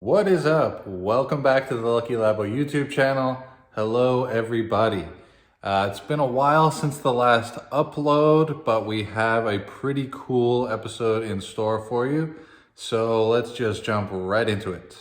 What is up? Welcome back to the Lucky Labo YouTube channel. Hello everybody. It's been a while since the last upload, but we have a pretty cool episode in store for you. So let's just jump right into it.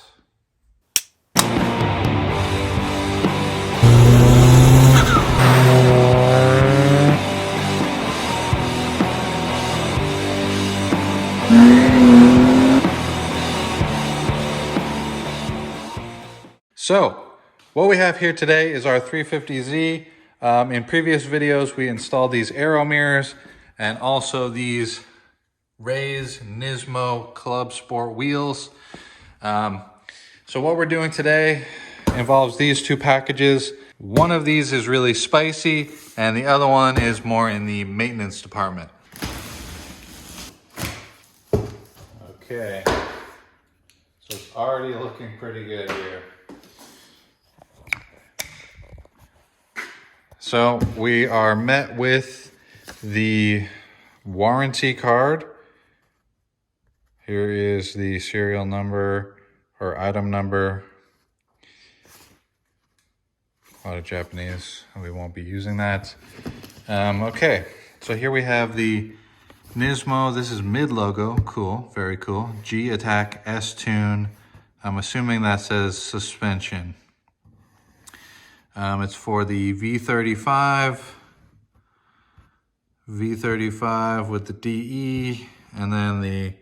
So, what we have here today is our 350Z. In previous videos, we installed these aero mirrors and also these Rays Nismo Club Sport wheels. So what we're doing today involves these two packages. One of these is really spicy and the other one is more in the maintenance department. Okay, so it's already looking pretty good here. So we are met with the warranty card. Here is the serial number or item number. A lot of Japanese, we won't be using that. Okay, so here we have the Nismo, this is mid logo, cool, very cool. G-Attack S-Tune, I'm assuming that says suspension. It's for the V35 with the DE, and then the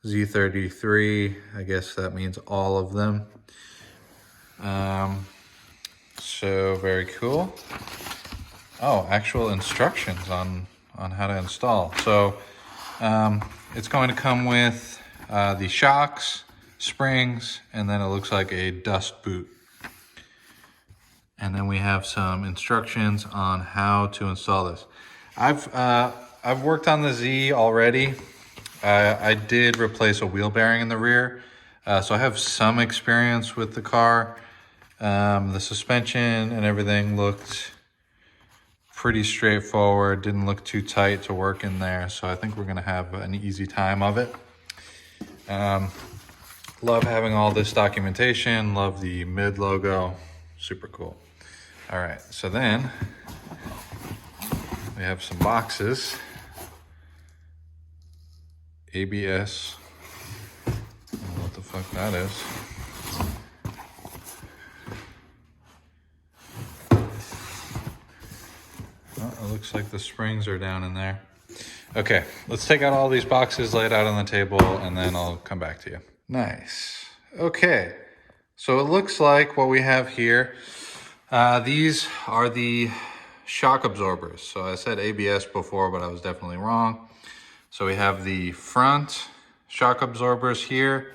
Z33, I guess that means all of them. So very cool. Oh, actual instructions on how to install. So it's going to come with the shocks, springs, and then it looks like a dust boot. And then we have some instructions on how to install this. I've worked on the Z already. I did replace a wheel bearing in the rear, so I have some experience with the car. The suspension and everything looked pretty straightforward. Didn't look too tight to work in there, so I think we're gonna have an easy time of it. Love having all this documentation. Love the mid logo. Super cool. All right, so then we have some boxes. ABS. I don't know what the fuck that is. Oh, it looks like the springs are down in there. Okay, let's take out all these boxes, lay it out on the table, and then I'll come back to you. Nice. Okay, so it looks like what we have here, these are the shock absorbers. So I said ABS before, but I was definitely wrong. So we have the front shock absorbers here.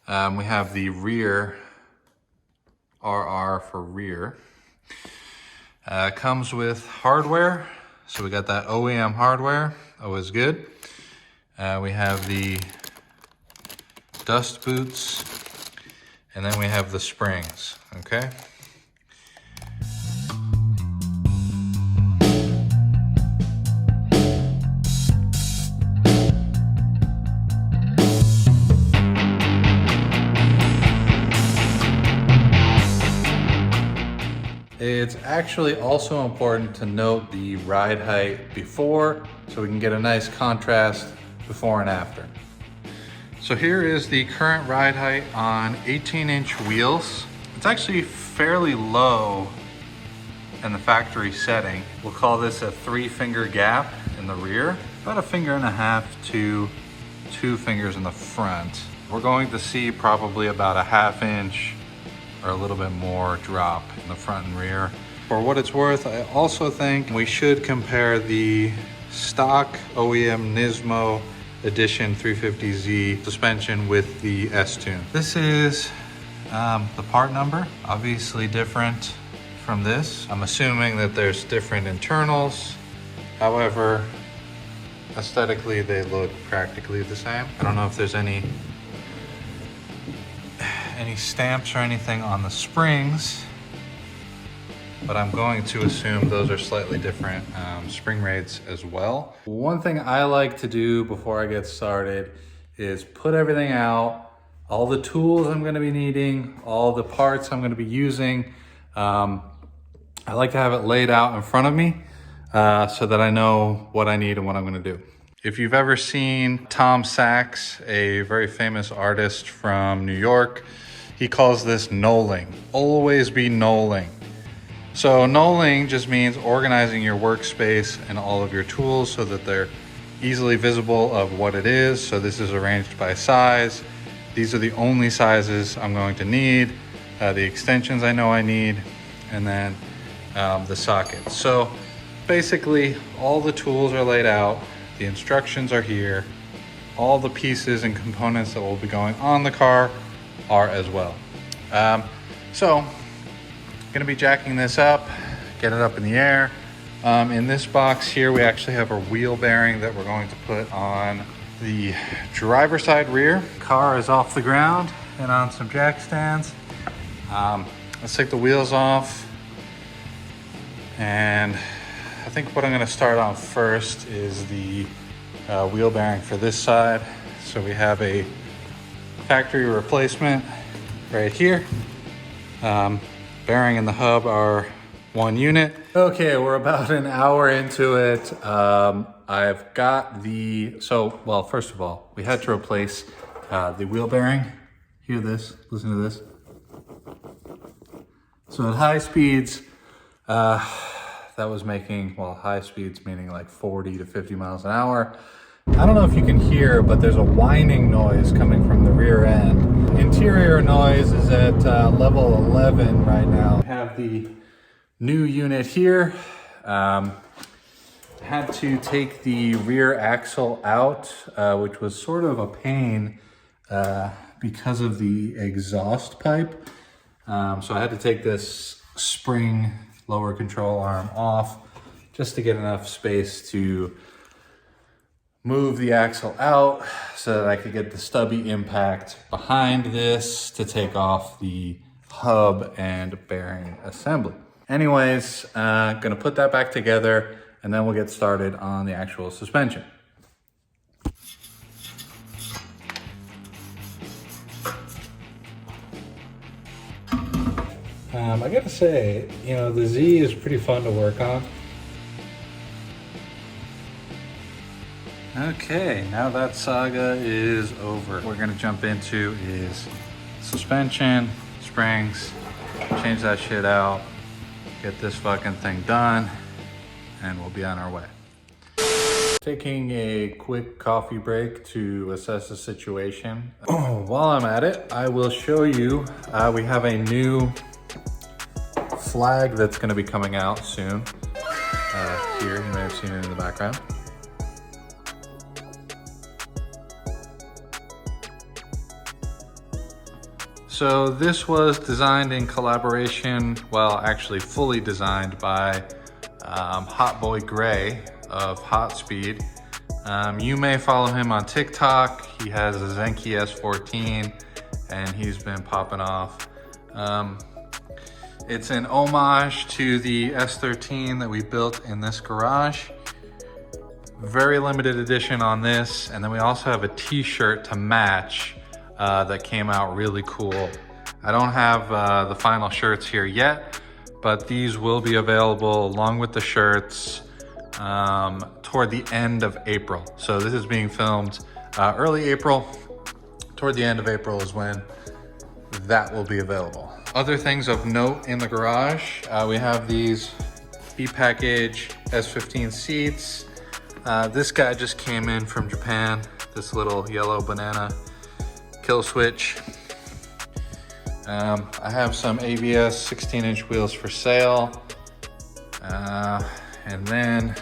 We have the rear, RR for rear. Comes with hardware. So we got that OEM hardware, always good. We have the dust boots, and then we have the springs, okay? It's actually also important to note the ride height before, so we can get a nice contrast before and after. So here is the current ride height on 18-inch wheels. It's actually fairly low in the factory setting. We'll call this a 3-finger gap in the rear, about 1.5 fingers to 2 fingers in the front. We're going to see probably about a 1/2 inch or a little bit more drop in the front and rear. For what it's worth, I also think we should compare the stock OEM Nismo Edition 350Z suspension with the S-Tune. This is the part number, obviously different from this. I'm assuming that there's different internals. However, aesthetically, they look practically the same. I don't know if there's any stamps or anything on the springs, but I'm going to assume those are slightly different spring rates as well. One thing I like to do before I get started is put everything out all the tools I'm gonna be needing, all the parts I'm gonna be using. I like to have it laid out in front of me so that I know what I need and what I'm gonna do. If you've ever seen Tom Sachs, a very famous artist from New York, he calls this knolling. Always be knolling. So knolling just means organizing your workspace and all of your tools so that they're easily visible of what it is. So this is arranged by size. These are the only sizes I'm going to need, the extensions I know I need, and then the sockets. So basically all the tools are laid out, the instructions are here, all the pieces and components that will be going on the car are as well. So gonna be jacking this up, get it up in the air. In this box here, we actually have a wheel bearing that we're going to put on the driver's side rear. Car is off the ground and on some jack stands. Let's take the wheels off. And I think what I'm gonna start on first is the wheel bearing for this side. So we have a factory replacement right here. Bearing and the hub are one unit. Okay, we're about an hour into it. I've got well, first of all, we had to replace the wheel bearing. Hear this, listen to this. So at high speeds, that was making, well, high speeds meaning like 40 to 50 miles an hour. I don't know if you can hear, but there's a whining noise coming from the rear end. Interior noise is at level 11 right now. I have the new unit here. Had to take the rear axle out, which was sort of a pain because of the exhaust pipe. So I had to take this spring lower control arm off just to get enough space to move the axle out so that I could get the stubby impact behind this to take off the hub and bearing assembly. Anyways, gonna put that back together and then we'll get started on the actual suspension. I gotta say, you know, the Z is pretty fun to work on. Okay, now that saga is over. What we're gonna jump into is suspension, springs, change that shit out, get this fucking thing done, and we'll be on our way. Taking a quick coffee break to assess the situation. While I'm at it, I will show you, we have a new flag that's gonna be coming out soon. Here, you may have seen it in the background. So this was designed in collaboration, well, actually fully designed by Hot Boy Gray of Hot Speed. You may follow him on TikTok. He has a Zenki S14 and he's been popping off. It's an homage to the S13 that we built in this garage. Very limited edition on this. And then we also have a t-shirt to match that came out really cool. I don't have the final shirts here yet, but these will be available along with the shirts toward the end of April. So this is being filmed early April. Toward the end of April is when that will be available. Other things of note in the garage, we have these E-Package S15 seats. This guy just came in from Japan, this little yellow banana kill switch. I have some ABS 16-inch wheels for sale. And then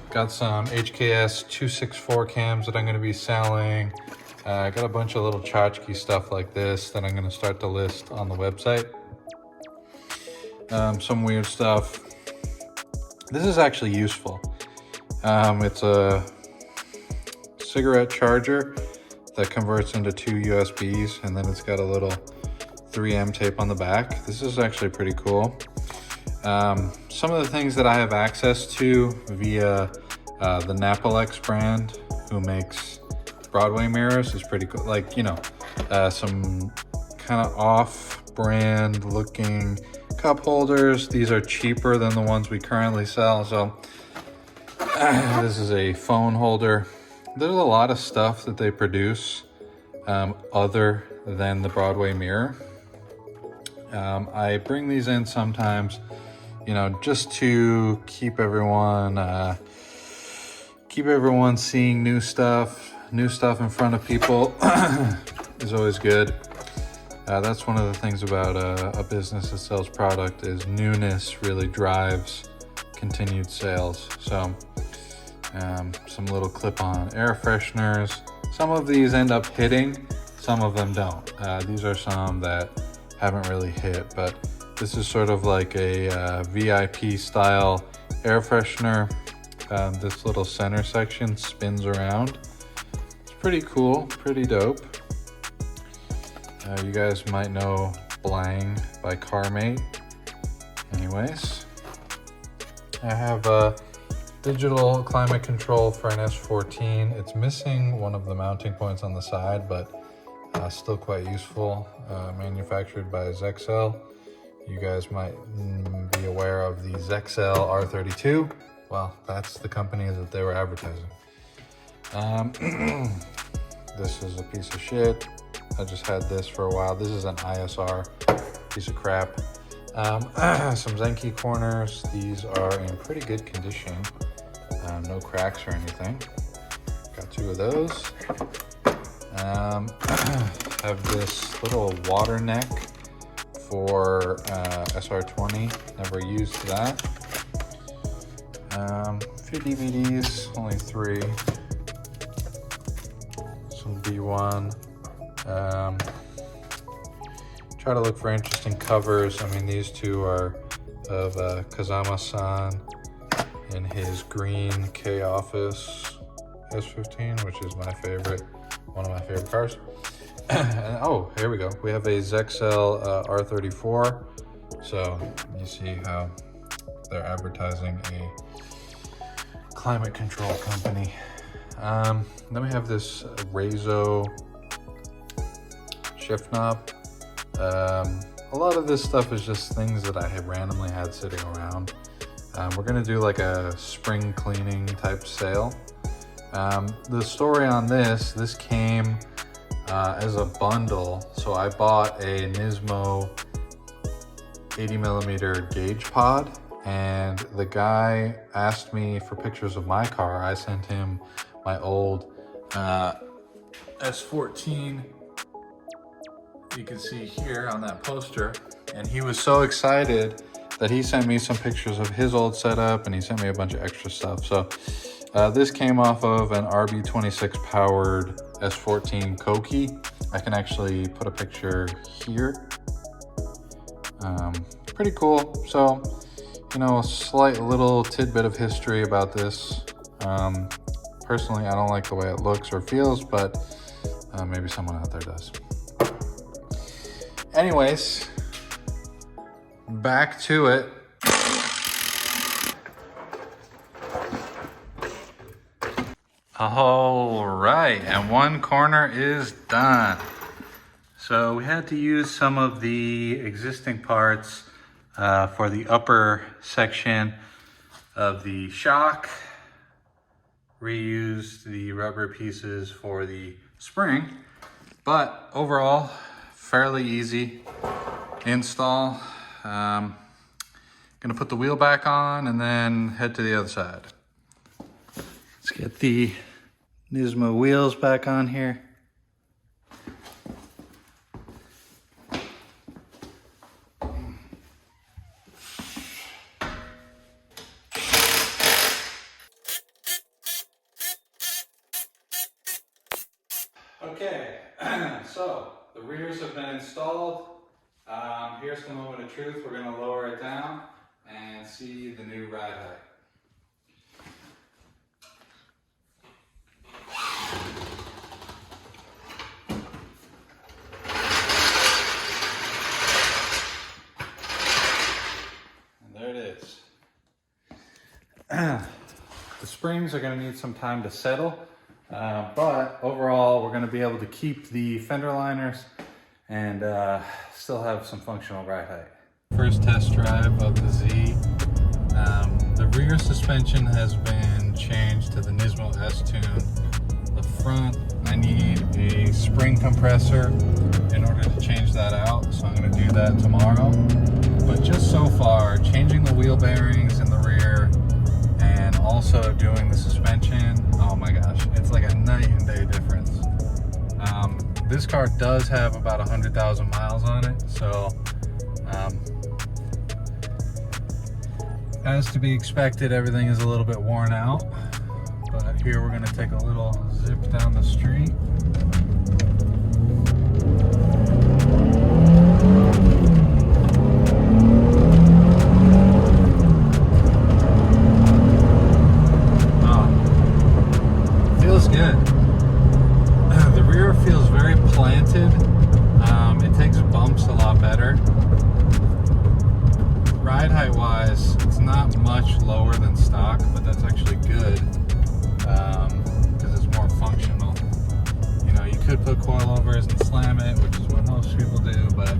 got some HKS 264 cams that I'm gonna be selling. I got a bunch of little tchotchke stuff like this that I'm gonna start to list on the website. Some weird stuff. This is actually useful. It's a cigarette charger that converts into 2 USBs, and then it's got a little 3M tape on the back. This is actually pretty cool. Some of the things that I have access to via the Napalex brand, who makes Broadway mirrors, is pretty cool. Like, you know, some kind of off-brand looking cup holders. These are cheaper than the ones we currently sell. So this is a phone holder. There's a lot of stuff that they produce other than the Broadway mirror. I bring these in sometimes, you know, just to keep everyone seeing new stuff in front of people is always good. That's one of the things about a business that sells product is newness really drives continued sales. So some little clip-on air fresheners. Some of these end up hitting, some of them don't. These are some that haven't really hit, but this is sort of like a VIP style air freshener. This little center section spins around. It's pretty cool, pretty dope. You guys might know Blang by CarMate. Anyways, I have a digital climate control for an S14. It's missing one of the mounting points on the side, but still quite useful. Manufactured by Zexel. You guys might be aware of the Zexel R32. Well, that's the company that they were advertising. This is a piece of shit. I just had this for a while. This is an ISR piece of crap. Some Zenki corners. These are in pretty good condition. No cracks or anything. Got two of those. Have this little water neck for SR20. Never used that. A few DVDs, only 3. Some B1. Try to look for interesting covers. I mean, these two are of Kazama-san in his green K-Office S15, which is my favorite, one of my favorite cars. And, oh, here we go. We have a Zexel R34. So you see how they're advertising a climate control company. Then we have this Razo shift knob. A lot of this stuff is just things that I have randomly had sitting around. We're gonna do like a spring cleaning type sale. The story on this came as a bundle. So I bought a Nismo 80mm gauge pod, and the guy asked me for pictures of my car. I sent him my old S14. You can see here on that poster, and he was so excited that he sent me some pictures of his old setup, and he sent me a bunch of extra stuff. So this came off of an RB26 powered S14 Koki. I can actually put a picture here. Pretty cool. So, you know, a slight little tidbit of history about this. Personally, I don't like the way it looks or feels, but maybe someone out there does. Anyways, back to it. All right, and one corner is done. So we had to use some of the existing parts for the upper section of the shock. Reused the rubber pieces for the spring, but overall, fairly easy install. Gonna put the wheel back on and then head to the other side. Let's get the Nismo wheels back on here. Okay, so the rears have been installed. Here's the moment of truth. We're going to lower it down and see the new ride height. And there it is. The springs are going to need some time to settle. But overall, we're going to be able to keep the fender liners and still have some functional ride height. First test drive of the Z. The rear suspension has been changed to the Nismo S-Tune. The front, I need a spring compressor in order to change that out, so I'm going to do that tomorrow. But just so far, changing the wheel bearings in the rear and also doing the suspension, oh my gosh, it's like a night and day difference. This car does have about 100,000 miles on it, so as to be expected, everything is a little bit worn out. But here we're going to take a little zip down the street. Feels good. The rear feels very planted. It takes bumps a lot better. Ride height wise, it's not much lower than stock, but that's actually good because it's more functional. You know, you could put coilovers and slam it, which is what most people do, but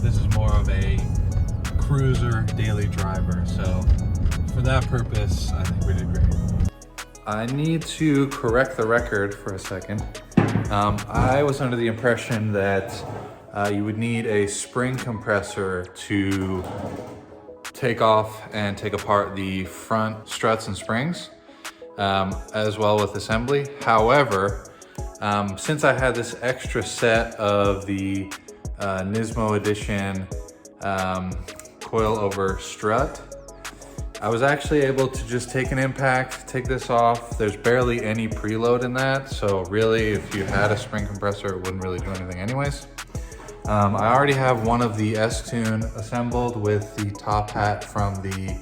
this is more of a cruiser daily driver. So for that purpose, I think we did great. I need to correct the record for a second. I was under the impression that you would need a spring compressor to take off and take apart the front struts and springs, as well with assembly. However, since I had this extra set of the Nismo Edition coilover strut, I was actually able to just take an impact, take this off. There's barely any preload in that, so really if you had a spring compressor, it wouldn't really do anything anyways. I already have one of the S-Tune assembled with the top hat from the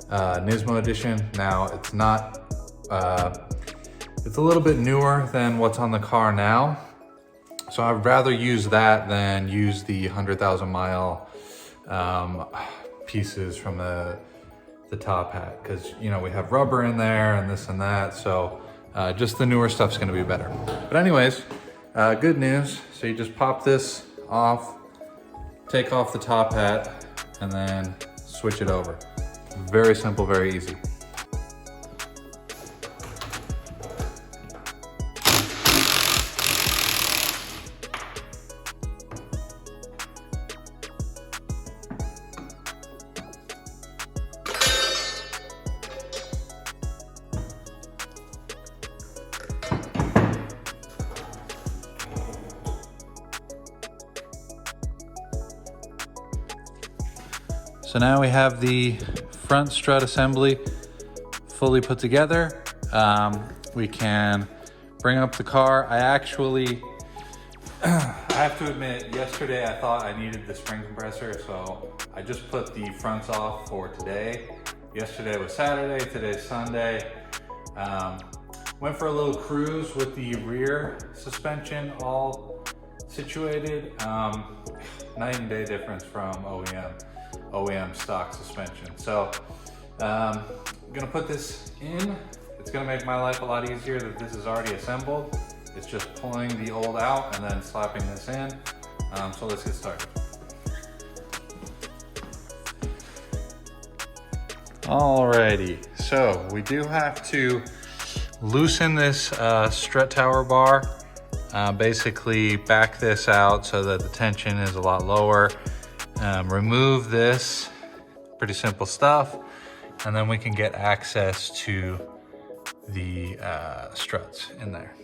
Nismo Edition. Now it's not, it's a little bit newer than what's on the car now. So I'd rather use that than use the 100,000 mile pieces from the top hat, because you know we have rubber in there and this and that, so just the newer stuff's going to be better. But anyways, good news. So you just pop this off, take off the top hat, and then switch it over. Very simple, very easy. So now we have the front strut assembly fully put together. We can bring up the car. I have to admit, yesterday I thought I needed the spring compressor, so I just put the fronts off for today. Yesterday was Saturday, today's Sunday. Went for a little cruise with the rear suspension all situated. Night and day difference from OEM stock suspension. So I'm gonna put this in. It's gonna make my life a lot easier that this is already assembled. It's just pulling the old out and then slapping this in. So let's get started. Alrighty, so we do have to loosen this strut tower bar. Basically back this out so that the tension is a lot lower. Remove this, pretty simple stuff, and then we can get access to the struts in there.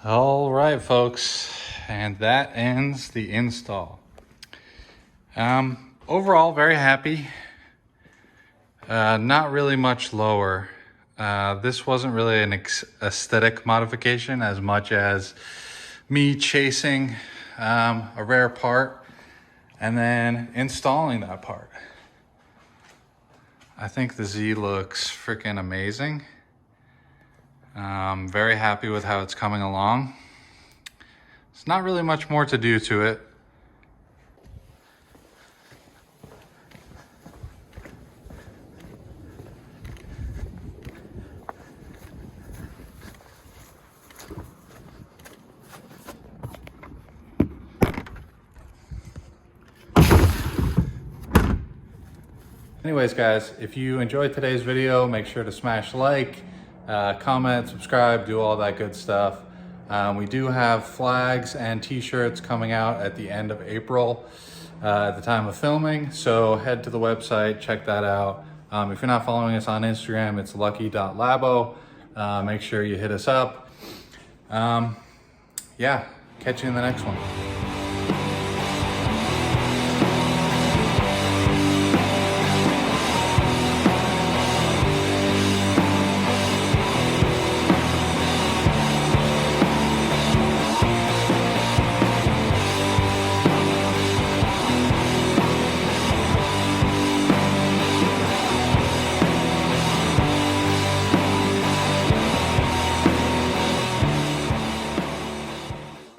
All right, folks, and that ends the install. Overall, very happy. Not really much lower. This wasn't really an aesthetic modification as much as me chasing a rare part and then installing that part. I think the Z looks freaking amazing. Very happy with how it's coming along. There's not really much more to do to it. Anyways, guys, if you enjoyed today's video, make sure to smash like, comment, subscribe, do all that good stuff. We do have flags and t-shirts coming out at the end of April at the time of filming, so head to the website, check that out. If you're not following us on Instagram, it's lucky.labo. Make sure you hit us up. Yeah, catch you in the next one.